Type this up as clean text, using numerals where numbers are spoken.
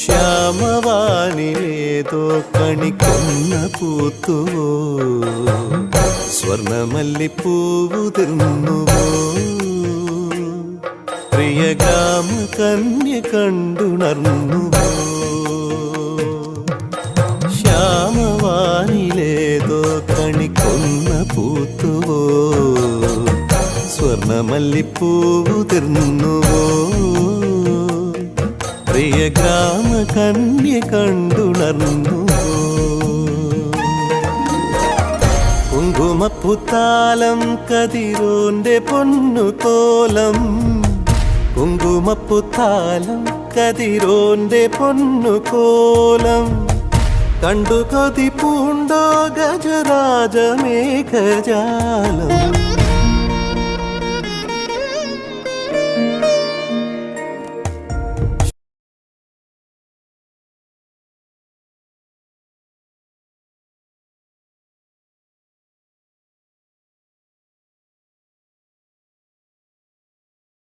ശ്യാമവാനിലേതോ കണിക്കൊന്ന പൂത്തുവോ, സ്വർണമല്ലിപ്പൂവുതിർന്നുവോ, പ്രിയ ഗ്രാമ കന്യ കണ്ടുണർന്നുവോ. ശ്യാമവാനിലേതോ കണിക്കൊന്ന പൂത്തുവോ, സ്വർണമല്ലിപ്പൂവുതിർന്നുവോ, പ്രിയ ഗ്രാമ കന്യ കണ്ടുണർന്നുവോ. കുങ്കുമപ്പുത്താലം കതിരോന്റെ പൊന്നുകോലം, കുങ്കുമപ്പുത്താലം കതിരോന്റെ പൊന്നുകോലം, കണ്ടു കൊതി പൂണ്ടോ ഗജരാജമേഘജാലം.